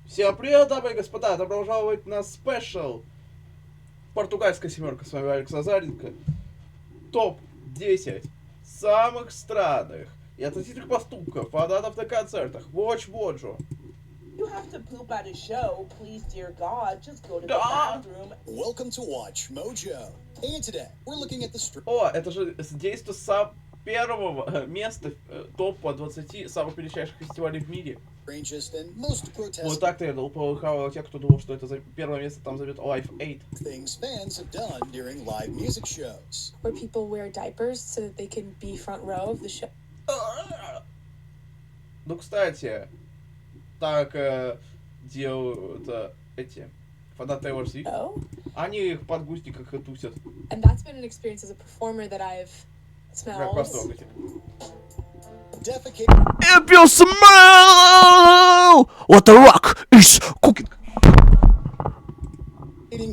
Всем привет, дамы и господа! Добро пожаловать на спешл! Португальская семерка, с вами Алекс Азаренко. Топ-10 самых странных и отвратительных поступков фанатов на концертах. Watch Mojo. You have to poop at a show, please, dear God, just go to the bathroom. Welcome to Watch Mojo. And today, we're looking at the О, это же действие с первого места топа 20 самых величайших фестивалей в мире. Вот так-то я полыхал тех, кто думал, что это первое место там зовет Live 8. Things fans have done during live music shows. Where people wear diapers so that they can be front row of the show. Ну, кстати, так делают эти фанаты Taylor Swift. Oh? Они их в подгузниках и тусят. And that's been an experience as a performer that I've Как вас smelled. трогать? If you smell what the rock is cooking.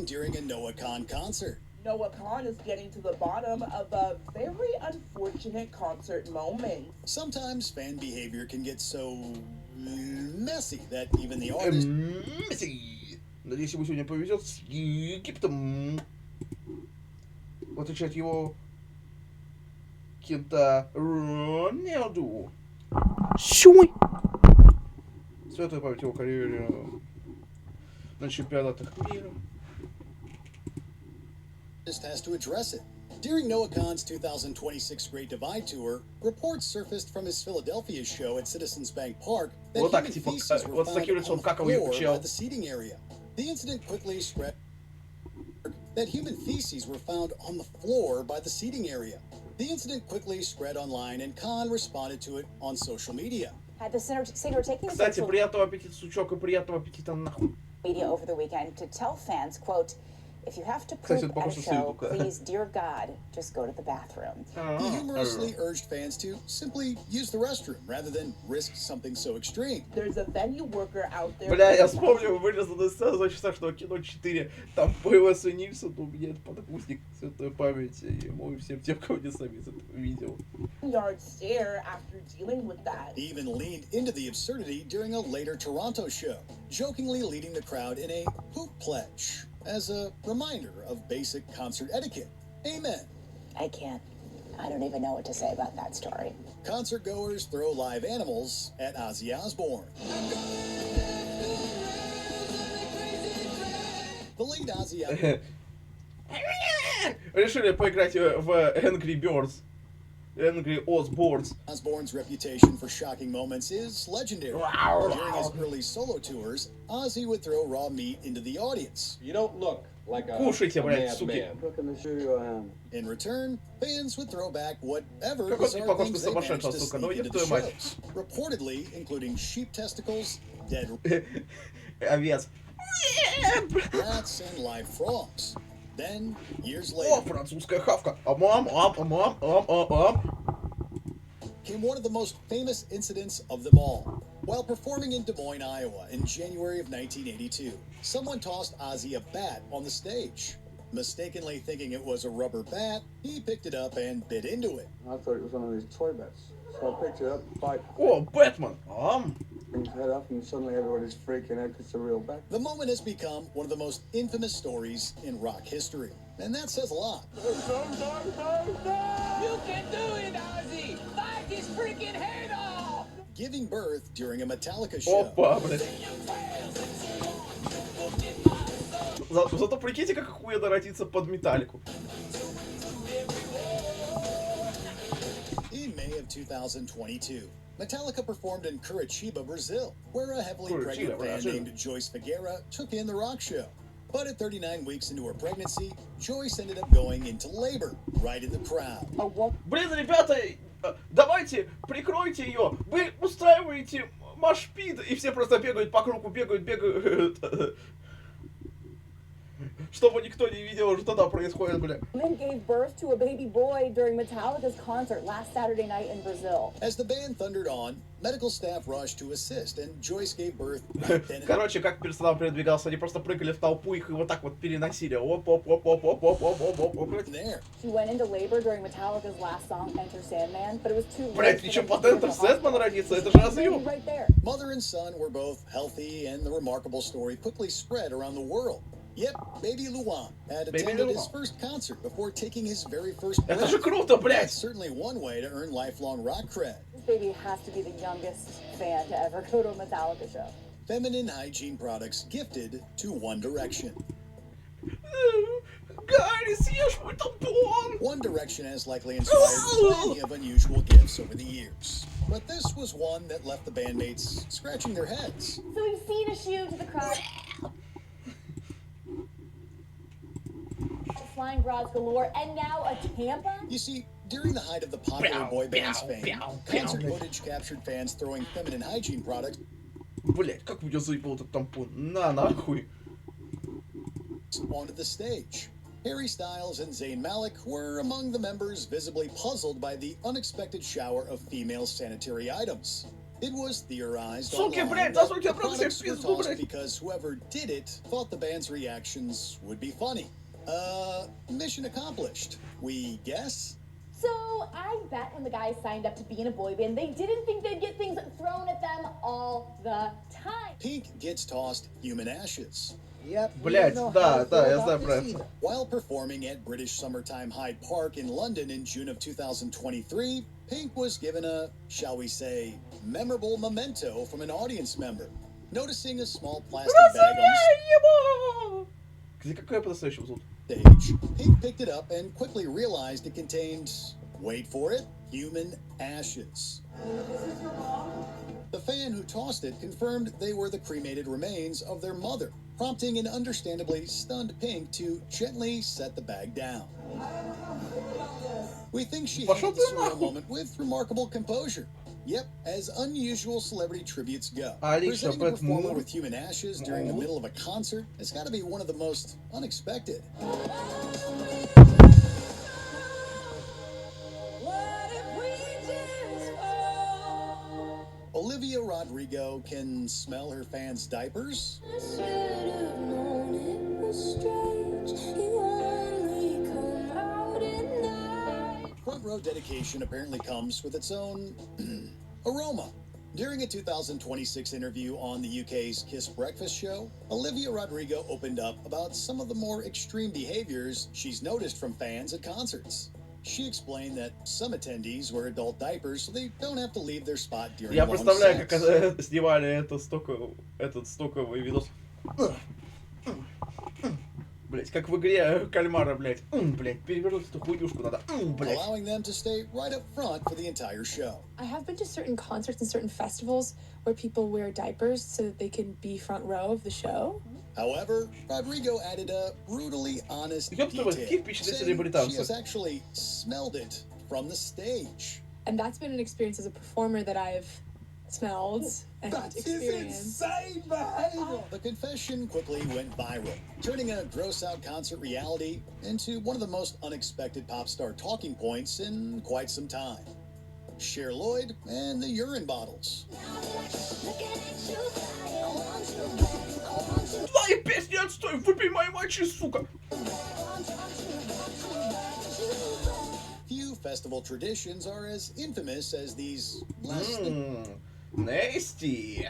During a NoahCon concert. NoahCon is getting to the bottom of a very unfortunate concert moment. Sometimes fan behavior can get so messy that even the artist... Месси! Надеюсь, ему сегодня повезет с Египтом. В отличие от его кента Рональду. Сюй. Светлая память его карьере на чемпионатах мира. Just has to address it. During NoahCon's 2026 Great Divide Tour, reports surfaced from his Philadelphia show at Citizens Bank Park that Вот так, human типа, feces were вот с found таким on лицом, the как его floor чел. by the seating area. The incident quickly spread that human feces were found on the floor by the seating area. The incident quickly spread online, and Khan responded to it on social media. Had the singer taking Кстати, social приятного аппетита, сучок, и приятного аппетита нахуй. media over the weekend to tell fans, quote, if you have to Кстати, poop это at похоже a на show, ссылку. please, dear God, just go to the bathroom. He humorously urged fans to simply use the restroom rather than risk something so extreme. There's a venue worker out there. Бля, я вспомнил вырезанную сцену за часа, что кино 4. Там появился Нильсон, у меня это подгузник святой памяти. Ему и всем тем, кого не сами из этого видел. Yard stare after dealing with that. He even leaned into the absurdity during a later Toronto show, jokingly leading the crowd in a poop pledge as a reminder of basic concert etiquette. Amen. I can't. I don't even know what to say about that story. Concert goers throw live animals at Ozzy Osbourne. The late Ozzy Osbourne. Решили поиграть в Angry Birds. Angry Osbournes. Osbourne's reputation for shocking moments is legendary. During his early solo tours, Ozzy would throw raw meat into the audience. You don't look like a Кушайте, блядь, суки. madman. Look in the shoe I am. In return, fans would throw back whatever Как он не bizarre похож на things they managed сумасшедшего, to сука, ну sneak ёб into the твою мать. shows, reportedly including sheep testicles, dead Овец. rats, and live frogs. Then, years О, later, французская хавка. Ам. came one of the most famous incidents of them all. While performing in Des Moines, Iowa in January of 1982, someone tossed Ozzy a bat on the stage. Mistakenly thinking it was a rubber bat, he picked it up and bit into it. I thought it was one of these toy bats. So I picked it up, bite О, Бэтмен. his head up, and suddenly everybody's freaking out 'cause it's a real bat. The moment has become one of the most infamous stories in rock history. And that says a lot. You can do it, Ozzy! Bite his freaking head off! Giving birth during a Metallica show. Опа, блядь. Зато прикиньте, как охуенно родиться под металлику. In May of 2022, Metallica performed in Curitiba, Brazil, where a heavily Curitiba, pregnant fan Brazil. named Joyce Figueira took in the rock show. But at 39 weeks into her pregnancy, Joyce ended up going into labor right in the crowd. Блин, ребята, давайте, прикройте ее. Вы устраиваете машпид, и все просто бегают по кругу, бегают. чтобы никто не видел, что там происходит, бля. Gave birth to a baby boy during Metallica's concert last Saturday night in Brazil. As the band thundered on, medical staff rushed to assist, and Joyce gave birth. Короче, как персонал передвигался, они просто прыгали в толпу, их вот так вот переносили. Оп-оп-оп-оп-оп-оп-оп-оп-оп. She went into labor during Metallica's last song, Enter Sandman, but it was too late. Блять, еще под Enter Sandman родиться, это же разъем. Right there. Mother and son were both healthy, and the remarkable story quickly spread around the world. Yep, baby Luan had attended his first concert before taking his very first breath. Это же круто, блять! That's certainly one way to earn lifelong rock cred. This baby has to be the youngest fan to ever go to a Metallica show. Feminine hygiene products gifted to One Direction. Гарри, съешь мой тампон! One Direction has likely inspired plenty of unusual gifts over the years. But this was one that left the bandmates scratching their heads. So we've seen a shoe to the crowd. Flying bras galore, and now a tampon? You see, during the height of the popular boy band's fame, concert footage captured fans throwing feminine hygiene products. Блять, как у меня заебал этот тампон? На, нахуй. Onto the stage. Harry Styles and Zayn Malik were among the members visibly puzzled by the unexpected shower of female sanitary items. It was theorized online that the products were tossed because whoever did it thought the band's reactions would be funny. Mission accomplished, we guess? So I bet when the guys signed up to be in a boy band, they didn't think they'd get things thrown at them all the time. Pink gets tossed human ashes. Блять, да, я знаю про это. While performing at British Summertime Hyde Park in London in June of 2023, Pink was given a, shall we say, memorable memento from an audience member, noticing a small plastic bag on Где какая по-настоящему зовут? the stage. Pink picked it up and quickly realized it contained, wait for it, human ashes. The fan who tossed it confirmed they were the cremated remains of their mother, prompting an understandably stunned Pink to gently set the bag down. We think she handled the surreal moment with remarkable composure. Yep, as unusual celebrity tributes go. Presenting a performer with human ashes during the middle of a concert has got to be one of the most unexpected. Olivia Rodrigo can smell her fans' diapers. Front row dedication apparently comes with its own aroma. During a 2026 interview on the UK's Kiss Breakfast show, Olivia Rodrigo opened up about some of the more extreme behaviors she's noticed from fans at concerts. She explained that some attendees wear adult diapers so they don't have to leave their spot during Я long представляю, sets. как снимали этот стоковый видос. Блять, как в игре кальмара, блять. Блять, перевернуть эту хуйнюшку надо. Блять. Allowing them to stay right up front for the entire show. I have been to certain concerts and certain festivals where people wear diapers so that they can be front row of the show. However, Rodrigo added a brutally honest Ёптова, detail, какие впечатлители saying she британцев? has actually smelled it from the stage. And that's been an experience as a performer that I've smelled and experienced. The confession quickly went viral, turning a gross-out concert reality into one of the most unexpected pop star talking points in quite some time. Cher Lloyd and the urine bottles. Твои песни отстой, выпей мои мочи, сука! Few festival traditions are as infamous as these less than Nasty.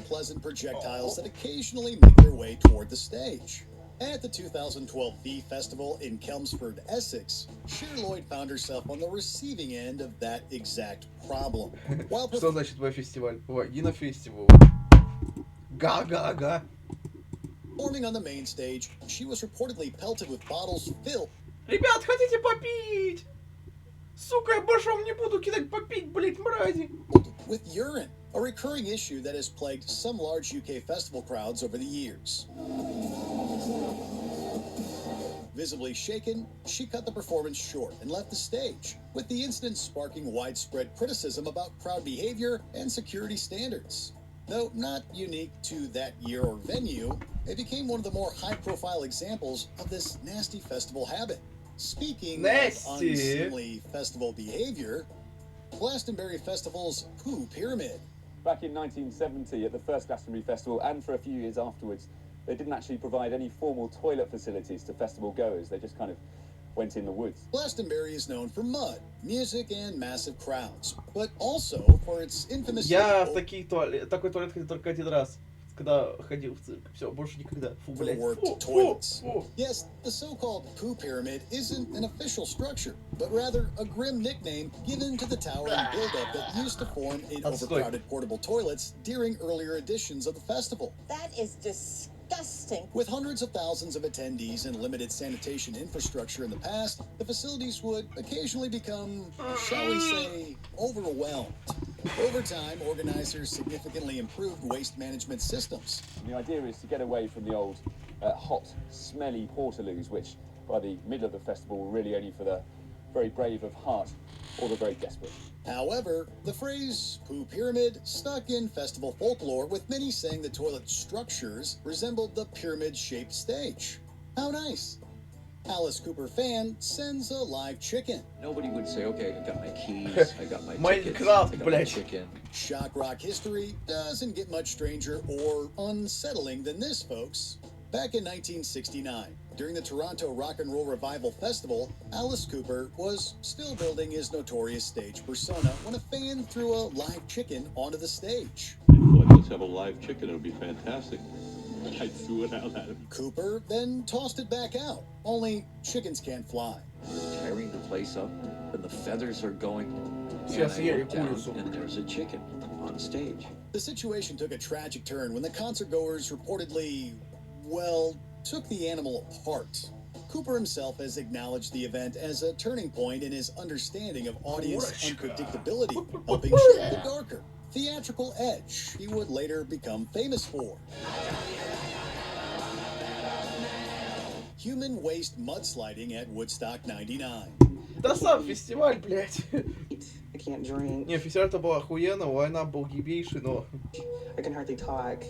pleasant projectiles that occasionally make their way toward the stage. At the 2012 V Festival in Chelmsford, Essex, Cher Lloyd found herself on the receiving end of that exact problem. While Что значит фестиваль? Вагина-фестивал. Га-га-га. performing on the main stage, she was reportedly pelted with bottles filled Ребят, хотите попить? Сука, я больше вам не буду кидать попить, блять, мрази. with urine, a recurring issue that has plagued some large UK festival crowds over the years. Visibly shaken, she cut the performance short and left the stage, with the incident sparking widespread criticism about crowd behavior and security standards. Though not unique to that year or venue, it became one of the more high-profile examples of this nasty festival habit. Speaking of unseemly festival behavior, Glastonbury Festival's Poo Pyramid. Back in 1970, at the first Glastonbury Festival, and for a few years afterwards, they didn't actually provide any formal toilet facilities to festival goers. They just kind of went in the woods. Glastonbury is known for mud, music, and massive crowds, but also for its infamous... Я в такой туалет ходил только один раз, когда ходил в цирк. Все, больше никогда. Фу, блядь. Toilets. Yes, the so-called Poo Pyramid isn't an official structure, but rather a grim nickname given to the towering buildup that used to form in overcrowded portable toilets during earlier editions of the festival. That is disgusting. With hundreds of thousands of attendees and limited sanitation infrastructure in the past, the facilities would occasionally become, shall we say, overwhelmed. Over time, organizers significantly improved waste management systems. And the idea is to get away from the old hot, smelly portaloos, which by the middle of the festival were really only for the very brave of heart or the very desperate. However, the phrase Poo Pyramid stuck in festival folklore, with many saying the toilet structures resembled the pyramid-shaped stage. How nice. Alice Cooper fan sends a live chicken. Nobody would say, okay, I got my keys, I got my tickets, I Minecraft, got my блядь. chicken. Shock rock history doesn't get much stranger or unsettling than this, folks. Back in 1969, during the Toronto Rock and Roll Revival Festival, Alice Cooper was still building his notorious stage persona when a fan threw a live chicken onto the stage. I thought, let's have a live chicken, it'll be fantastic. I threw it out at him. Cooper then tossed it back out, only chickens can't fly. Tearing the place up, and the feathers are going, Сейчас and я I и look down, курицу. and there's a chicken on stage. The situation took a tragic turn when the concertgoers reportedly, well, took the animal apart. Cooper himself has acknowledged the event as a turning point in his understanding of audience unpredictability, helping shape the darker, theatrical edge he would later become famous for. Human waste mudsliding at Woodstock 99. Да сам фестиваль, блядь. I can't drink. Не, фестиваль-то был охуенно, лайнап был ебейший, но... I can hardly talk.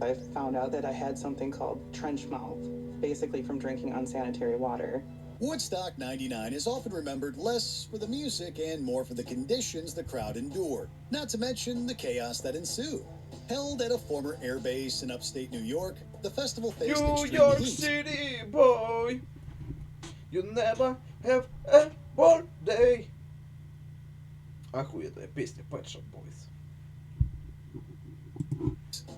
I found out that I had something called trench mouth, basically from drinking unsanitary water. Woodstock 99 is often remembered less for the music and more for the conditions the crowd endured, not to mention the chaos that ensued. Held at a former airbase in upstate New York, the festival faced New extreme York heat. City boy, you never have a bad day. Охуенная песня Pet Shop Boys.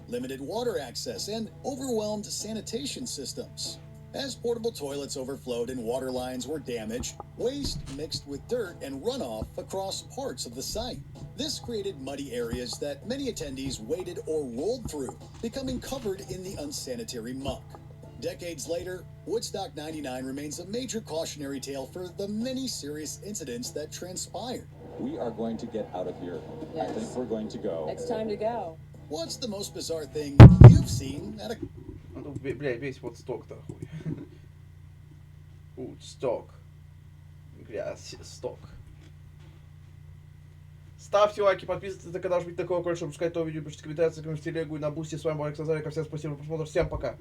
Limited water access, and overwhelmed sanitation systems. As portable toilets overflowed and water lines were damaged, waste mixed with dirt and runoff across parts of the site. This created muddy areas that many attendees waded or rolled through, becoming covered in the unsanitary muck. Decades later, Woodstock 99 remains a major cautionary tale for the many serious incidents that transpired. We are going to get out of here. Yes. I think we're going to go. It's time to go. What's the most bizarre thing you've seen at a... Ну, бля, весь вот сток-то хуй. Сток. Грязь, сток. Ставьте лайки, подписывайтесь на канал, жмите на колокольчик, чтобы пускать то видео, пишите комментарии, ссылка в телегу и на бусте. С вами был Александр, всем спасибо за просмотр, всем пока.